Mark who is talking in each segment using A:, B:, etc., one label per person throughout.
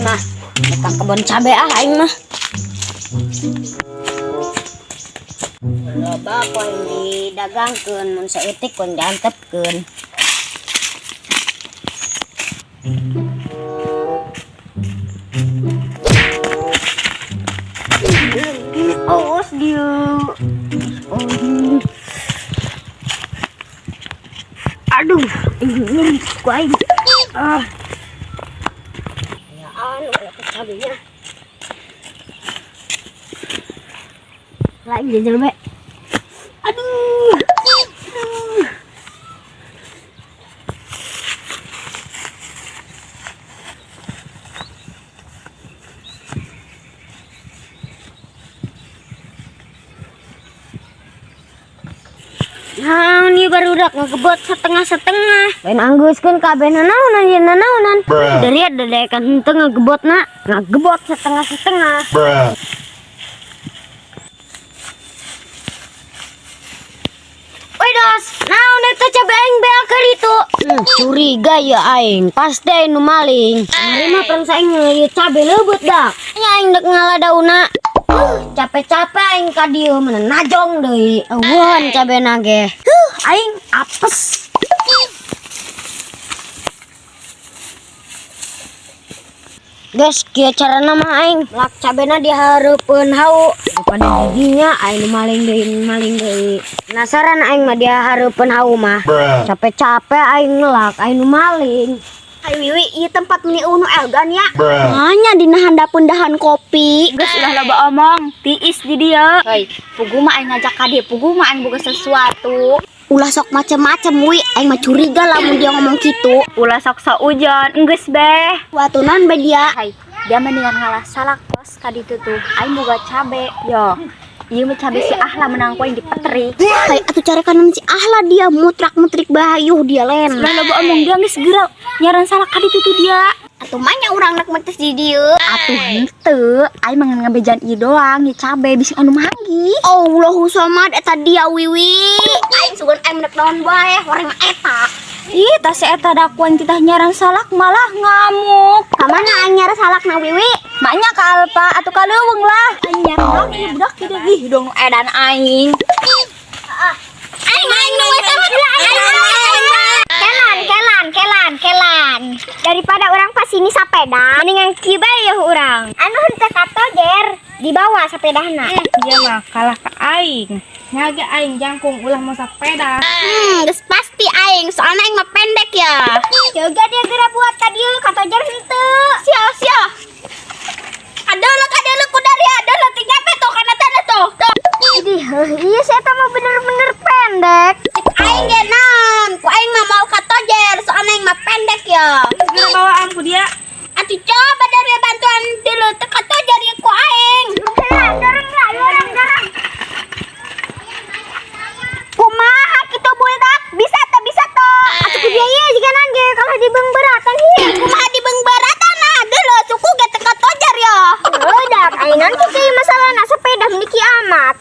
A: mah. Dekat kebun cabe aing mah. Loba poin didagangkeun mun saeutik poin diantepkeun. Awas dia. Aduh, ini kuaing. Ya anu cabenya. Lagi dia jelme. Aduh. Nah, ini baru udah ngegebot setengah-setengah. Ben angguskeun kabeh nanaonan ye nanaonan. Dari ada dekan henteu ngegebotna, ngegebot setengah-setengah. Woi dos, naon eta cabe aing beal ka ditu? Curiga ya aing, pasti aing nu maling. Kamari mah perangsa aing ngelieu cabe leubeut dak. Nya aing dek ngaladauna. Capek-capek aing ka dieu meuneun najong deui. Eueuh cabena ge. Aing apes. Guys, kieu carana mah aing lak cabena dihareupeun hau. Daripada didinya aing maling deui. Penasaran aing mah dihareupeun hau mah. Capek-capek aing ngelak, aing nu maling. Hai Wiwi, ieu tempat meni unu elgan ya. Hanya dina handapeun dahan kopi.
B: Geus ulah loba omong, tiis di dieu. Heuy, pugu mah aing ngajak ka dieu, pugu mah aing boga sesuatu.
A: Ulah sok macem-macem wi, aing mah curiga lamun dia ngomong kitu.
B: Ulah sok saujon, geus beh.
A: Watunan be dia.
B: Hai, dia mendingan ngalah salak kos ka ditu tuh. Aing boga cabe. Yo. Ieu mah cabe si Ahla menang poin dipeteri.
A: Hai atuh carekan si Ahla dia mutrak-mutrik bahayuh dia len.
B: Ulah loba omong dia geus geura nyaran salak ka ditu tuh dia.
A: Atuh manya urang nak metes di dieu.
B: Atuh henteu, aing mah ngabejan ieu doang, ieu cabe bisi anu manggi.
A: Allahu samad eta dia Wiwi. Aing sugan aing menek naon bae, horeng eta.
B: Ih, tah si eta dakuan titah nyaran salak malah ngamuk.
A: Ka mana aing nyara salakna Wiwi?
B: Maknya ka Alpa atuh ka leuweung lah. Anyar dong ieu budak kieu ih dong edan aing.
A: Aing nu eta kelan. Daripada orang pas ini sepeda, mendingan kieu bae ya urang. Anu henteu katojer dibawa sepedahna.
B: Dia mah kalah ka aing. Ngage aing jangkung ulah mau sepeda.
A: Geus pasti aing, soalna aing mah pendek ya. Jaga dia geura buat ka dieu katojer henteu. Sia. Adalah kudari adalah tiga peto kana tanda tuh. Idih, iya saya mah bener-bener pendek. Aing ge naon? Ku aing mah mau katojer, soalna aing mah pendek ya.
B: Geura bawaan ku dia.
A: Atuh coba dari bantuan dulu teu katojer ya ku aing. Dorong. Kumaha kitu budak? Bisa toh. Atuh ku dia ieu jiganan ge kalau dibeung beratan ieu. Kumaha dibeung beratan nah dulu suku ge teu katojer ya. Budak, aing nanti kieu masalahna sepeda mendiki amat.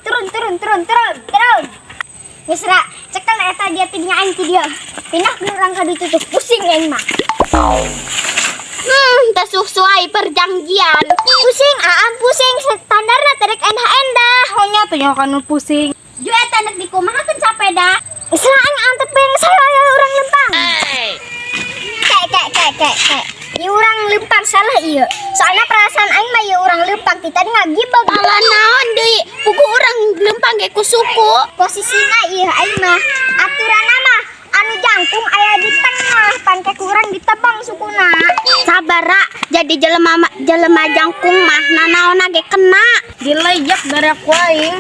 A: Turun. Geus ra, cekel eta dia tidinya aing ti dia. Pindah ke urang ka ditu tuh pusing aing mah. Teu sesuai perjanjian. Pusing standarna terek endah-endah.
B: Honya tuh nya kanu pusing.
A: Ju eta nek dikumahakeun sapeda. Isra aing antep beng saya urang lempang. Kek. Ieu urang lempang salah ieu. Soalna perasaan aing mah ieu urang lempang ti tadi ngagibag. Alah naon deui? Pugu urang lempang ge ku suku. Posisina ieu aing mah aturanna mah anu jangkung aya di tengah, pan kek urang ditebang sukuna. Sabara, jadi jelema jangkung mah nanaonna ge kena.
B: Dilejak dari aku aing.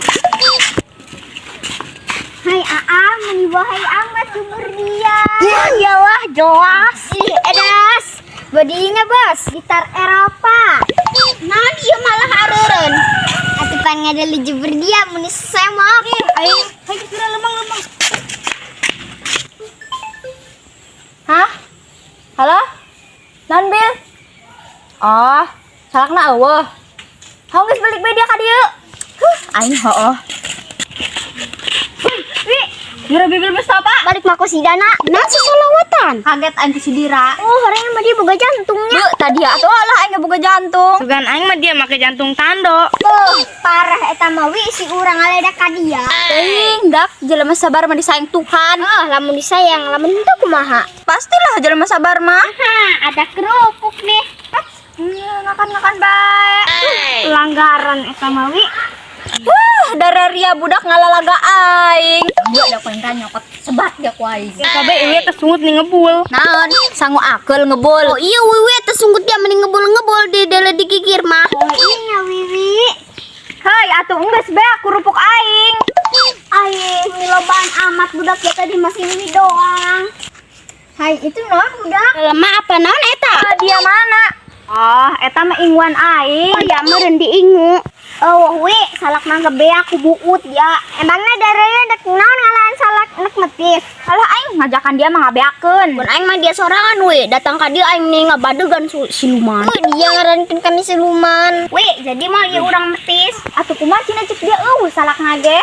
A: Hai Aang, menibahai amat sumber dia.
B: Ya wah jelas.
A: Ih, edas. Bodinya bos, gitar Eropa. Nah, dia malah hareureun. Atuh pan ngadeli jubur dia mun semok.
B: Aing, geura lemang. Hah? Halo? Naon Bil? Oh, salakna eueuh. Hong geus balik bae dia ka dieu. Aing heueuh.
A: Wi,
B: Dira bibir apa?
A: Balik mako si Dana. Nasi salawatan.
B: Kaget aing si Dira.
A: Oh, orangnya mah dia boga jantungnya.
B: Bu, tadi atuh lah aing boga jantung. Sugan aing mah dia make jantung tando.
A: Oh, parah eta mah wi si urang aledak ka dia.
B: Teuing dak jelema sabar mah disayang Tuhan.
A: Oh, lamun disayang, lamun teu kumaha.
B: Pastilah jelema sabar mah.
A: Aha, ada kerupuk nih.
B: Ngakan-ngakan bae.
A: Pelanggaran eta mah wi.
B: Darah ria budak ngalalaga aing. Dia ada ku nyokot sebat dia ku aing. Kabe ieu teh sungut nih ngebul. Naon? Sangu akel ngebul.
A: Oh iya wiwi teh sunggut dia mending ngebul-ngebul di dele digigir mah. Oh iya wiwi.
B: Hei, atuh enggeus beak kerupuk aing.
A: Aing lobaan amat budak ya tadi masih ini doang. Hai, itu naon budak? Lemah apa naon eta?
B: Dia mana? Oh, eta mah ingwan aing.
A: Oh ya meureun diingu. Oh, wi, salak mah gebeak ku buut ya. Emangnya darahnya dek naon ngalahan salak nek metis.
B: Alah aing ngajakan dia mah ngabeakeun.
A: Mun aing mah dia sorangan we, datang ka dia aing nih ngabadegan siluman. Dia ngarankeun kami siluman. We, jadi mah ieu urang metis.
B: Atuh kumaha cenah cek dia salak nage.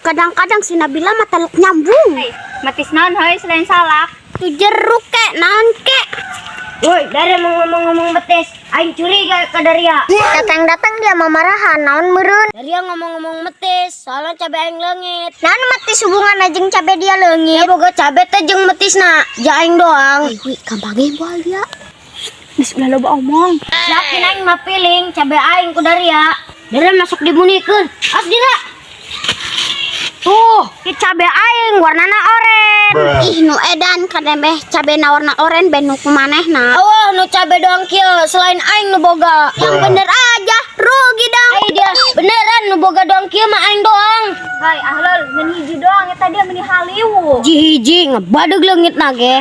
A: Kadang-kadang si Nabila mah teluk nyambung.
B: Hey, metis naon heuy selain salak?
A: Tu jeruk kek, naon kek.
B: Woi, dari mau ngomong-ngomong metis, aing curiga ke Daria.
A: Datang-datang dia mamarahan, naon meureun.
B: Daria ngomong-ngomong metis, soalnya cabe aing leungit.
A: Naon metis hubungan jeung cabe dia leungit.
B: Ya boga cabe teh jeung metisna, ja aing doang.
A: Wi, gampang moal dia.
B: Geus ulah loba omong. Yakin aing mah piling cabe aing ku Daria.
A: Daria masuk dimunikeun.
B: As dira. Tuh, ki cabe aing warnana oren.
A: Ih, nu edan kadembeh cabe na warna oren ben nu kumanehna.
B: Oh, nu cabe doang kieu, selain aing nu boga.
A: Yang bener aja, rugi dong.
B: Ai dia beneran nu boga doang kieu mah aing doang. Hai, ahlul, ngan hiji doang eta dia meni haliwu.
A: Hiji ngebadeg leungit nage.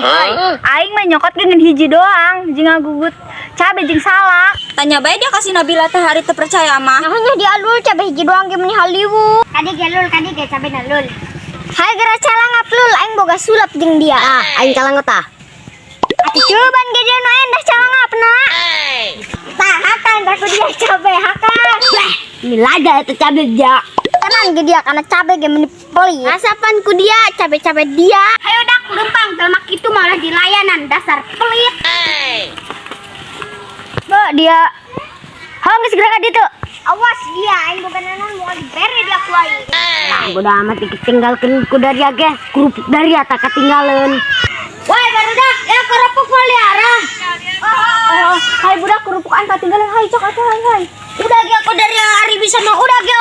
B: Aing mah nyokot ge ngan hiji doang, jeung ngagugut cabe jeung salak. Tanya bae dia kasih Nabila teh hari teu percaya mah.
A: Nahanya di alul cabe hiji doang ge meni haliwu. Kadi ge lul, kadi ge cabe na lul. Hai gara calangap lul, aing boga sulap jeung dia.
B: Aing kalang tah.
A: Ati coban ge dia nu endah calangapna. Tah, hakan ku dia cabe hakan.
B: Milaga eta cabe dia.
A: Tenan ge dia kana cabe ge meni pelit. Asapan ku dia cabe-cabe dia. Hayo dak lempang telmak kitu malah di layanan dasar pelit.
B: Ba dia. Hang geus gerak ka ditu.
A: Awas dia aing boga nanon moal dibere dia ku aing.
B: Bodo amat ditinggalkeun ku Daria ge, kerupuk Daria tak katinggalin.
A: Woi barudak, ya kerupuk maliara.
B: Oh, hai budak kerupuk aing katinggalin, hai cok atuh hai.
A: Udah ge aku dari hari bisa mah udah ge